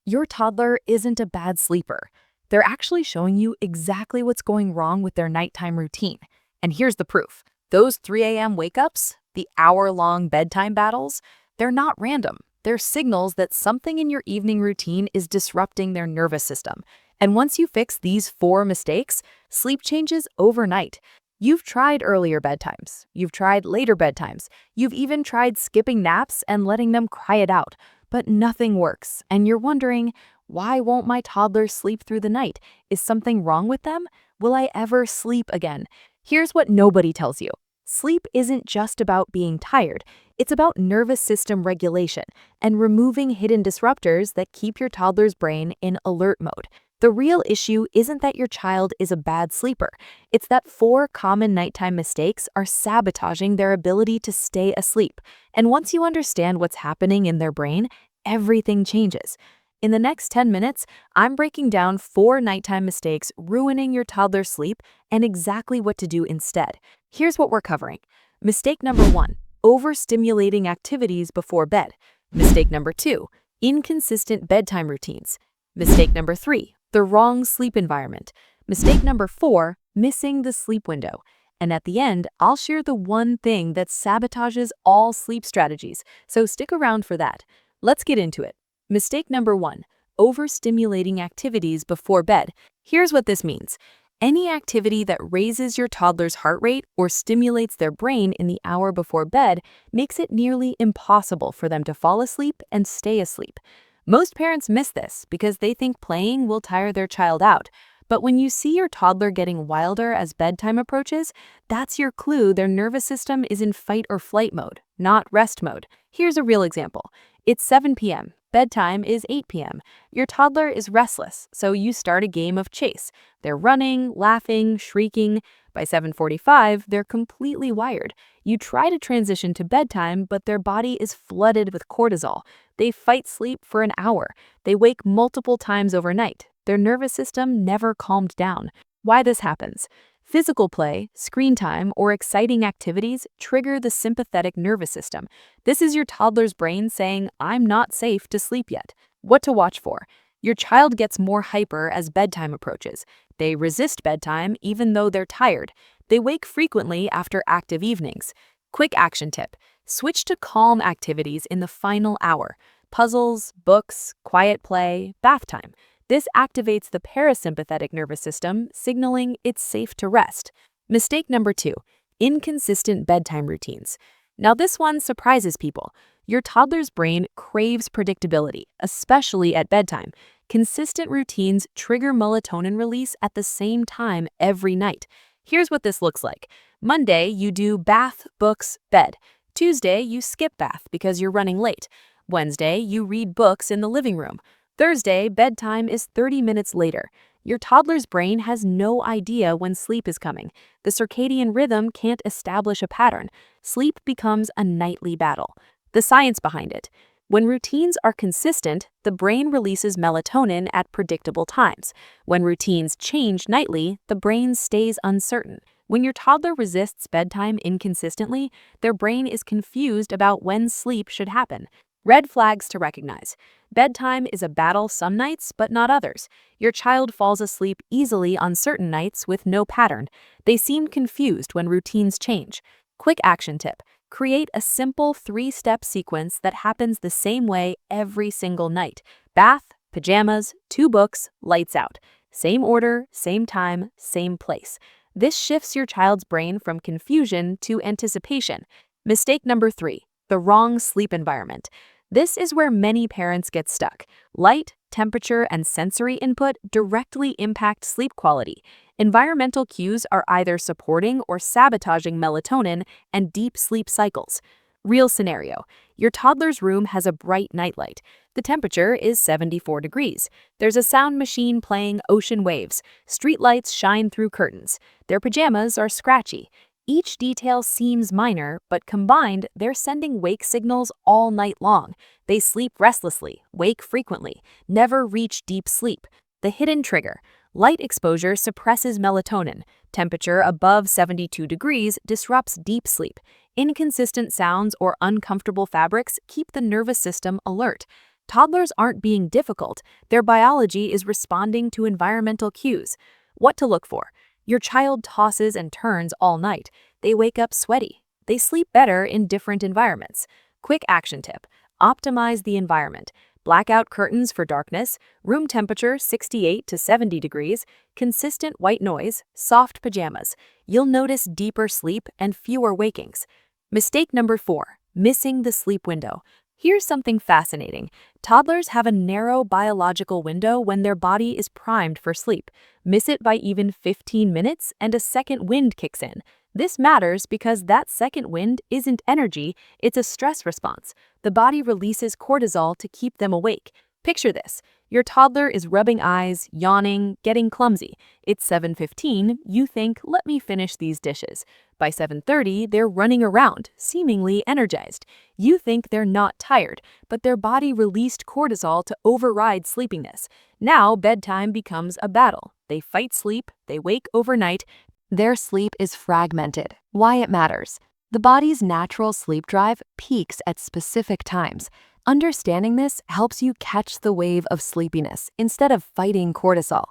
Your toddler isn't a bad sleeper. They're actually showing you exactly what's going wrong with their nighttime routine. And here's the proof. Those 3 a.m. wake-ups, the hour-long bedtime battles, they're not random. They're signals that something in your evening routine is disrupting their nervous system. And once you fix these 4 mistakes, sleep changes overnight. You've tried earlier bedtimes. You've tried later bedtimes. You've even tried skipping naps and letting them cry it out. But nothing works, and you're wondering, why won't my toddler sleep through the night? Is something wrong with them? Will I ever sleep again? Here's what nobody tells you. Sleep isn't just about being tired. It's about nervous system regulation and removing hidden disruptors that keep your toddler's brain in alert mode. The real issue isn't that your child is a bad sleeper. It's that 4 common nighttime mistakes are sabotaging their ability to stay asleep. And once you understand what's happening in their brain, everything changes. In the next 10 minutes, I'm breaking down 4 nighttime mistakes ruining your toddler's sleep and exactly what to do instead. Here's what we're covering. Mistake number 1, overstimulating activities before bed. Mistake number 2, inconsistent bedtime routines. Mistake number 3, the wrong sleep environment. Mistake number 4, missing the sleep window. And at the end, I'll share the one thing that sabotages all sleep strategies, so stick around for that. Let's get into it. Mistake number 1, overstimulating activities before bed. Here's what this means. Any activity that raises your toddler's heart rate or stimulates their brain in the hour before bed makes it nearly impossible for them to fall asleep and stay asleep. Most parents miss this because they think playing will tire their child out. But when you see your toddler getting wilder as bedtime approaches, that's your clue their nervous system is in fight or flight mode, not rest mode. Here's a real example. It's 7 p.m. Bedtime is 8 p.m. Your toddler is restless, so you start a game of chase. They're running, laughing, shrieking. By 7:45, they're completely wired. You try to transition to bedtime, but their body is flooded with cortisol. They fight sleep for an hour. They wake multiple times overnight. Their nervous system never calmed down. Why this happens? Physical play, screen time, or exciting activities trigger the sympathetic nervous system. This is your toddler's brain saying, I'm not safe to sleep yet. What to watch for? Your child gets more hyper as bedtime approaches. They resist bedtime even though they're tired. They wake frequently after active evenings. Quick action tip. Switch to calm activities in the final hour. Puzzles, books, quiet play, bath time. This activates the parasympathetic nervous system, signaling it's safe to rest. Mistake number 2, inconsistent bedtime routines. Now this one surprises people. Your toddler's brain craves predictability, especially at bedtime. Consistent routines trigger melatonin release at the same time every night. Here's what this looks like. Monday, you do bath, books, bed. Tuesday, you skip bath because you're running late. Wednesday, you read books in the living room. Thursday, bedtime is 30 minutes later. Your toddler's brain has no idea when sleep is coming. The circadian rhythm can't establish a pattern. Sleep becomes a nightly battle. The science behind it. When routines are consistent, the brain releases melatonin at predictable times. When routines change nightly, the brain stays uncertain. When your toddler resists bedtime inconsistently, their brain is confused about when sleep should happen. Red flags to recognize. Bedtime is a battle some nights, but not others. Your child falls asleep easily on certain nights with no pattern. They seem confused when routines change. Quick action tip. Create a simple 3-step sequence that happens the same way every single night. Bath, pajamas, 2 books, lights out. Same order, same time, same place. This shifts your child's brain from confusion to anticipation. Mistake number 3, the wrong sleep environment. This is where many parents get stuck. Light, temperature, and sensory input directly impact sleep quality. Environmental cues are either supporting or sabotaging melatonin and deep sleep cycles. Real scenario. Your toddler's room has a bright nightlight. The temperature is 74 degrees. There's a sound machine playing ocean waves. Street lights shine through curtains. Their pajamas are scratchy. Each detail seems minor, but combined, they're sending wake signals all night long. They sleep restlessly, wake frequently, never reach deep sleep. The hidden trigger. Light exposure suppresses melatonin. Temperature above 72 degrees disrupts deep sleep. Inconsistent sounds or uncomfortable fabrics keep the nervous system alert. Toddlers aren't being difficult, their biology is responding to environmental cues. What to look for? Your child tosses and turns all night. They wake up sweaty. They sleep better in different environments. Quick action tip: optimize the environment. Blackout curtains for darkness, room temperature 68 to 70 degrees, consistent white noise, soft pajamas. You'll notice deeper sleep and fewer wakings. Mistake number 4, missing the sleep window. Here's something fascinating. Toddlers have a narrow biological window when their body is primed for sleep. Miss it by even 15 minutes and a second wind kicks in. This matters because that second wind isn't energy, it's a stress response. The body releases cortisol to keep them awake. Picture this. Your toddler is rubbing eyes, yawning, getting clumsy. It's 7:15, you think, let me finish these dishes. By 7:30, they're running around, seemingly energized. You think they're not tired, but their body released cortisol to override sleepiness. Now bedtime becomes a battle. They fight sleep, they wake overnight. Their sleep is fragmented. Why it matters. The body's natural sleep drive peaks at specific times. Understanding this helps you catch the wave of sleepiness instead of fighting cortisol.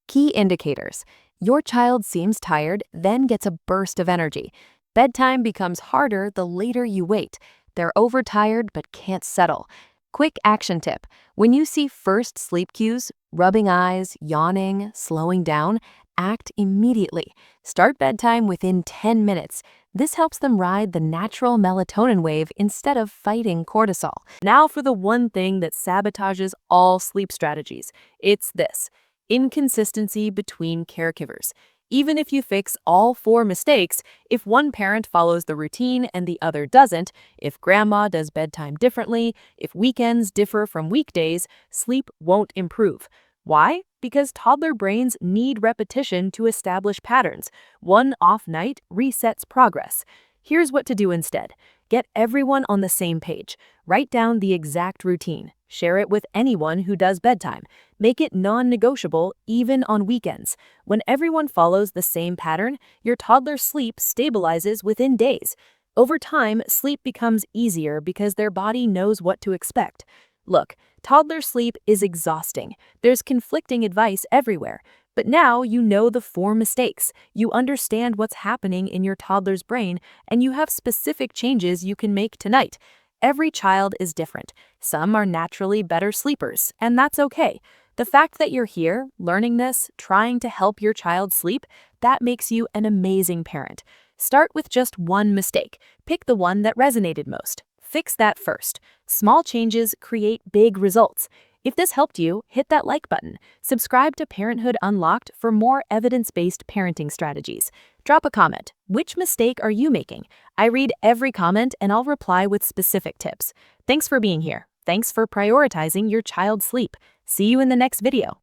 Key indicators: your child seems tired, then gets a burst of energy. Bedtime becomes harder the later you wait. They're overtired but can't settle. Quick action tip: when you see first sleep cues, rubbing eyes, yawning, slowing down, act immediately. Start bedtime within 10 minutes. This helps them ride the natural melatonin wave instead of fighting cortisol. Now for the one thing that sabotages all sleep strategies. It's this: inconsistency between caregivers. Even if you fix all 4 mistakes, if one parent follows the routine and the other doesn't, if grandma does bedtime differently, if weekends differ from weekdays, sleep won't improve. Why? Because toddler brains need repetition to establish patterns. One off night resets progress. Here's what to do instead. Get everyone on the same page. Write down the exact routine. Share it with anyone who does bedtime. Make it non-negotiable even on weekends. When everyone follows the same pattern, your toddler's sleep stabilizes within days. Over time, sleep becomes easier because their body knows what to expect. Look, toddler sleep is exhausting. There's conflicting advice everywhere. But now you know the 4 mistakes. You understand what's happening in your toddler's brain, and you have specific changes you can make tonight. Every child is different. Some are naturally better sleepers, and that's okay. The fact that you're here, learning this, trying to help your child sleep, that makes you an amazing parent. Start with just one mistake. Pick the one that resonated most. Fix that first. Small changes create big results. If this helped you, hit that like button. Subscribe to Parenthood Unlocked for more evidence-based parenting strategies. Drop a comment. Which mistake are you making? I read every comment and I'll reply with specific tips. Thanks for being here. Thanks for prioritizing your child's sleep. See you in the next video.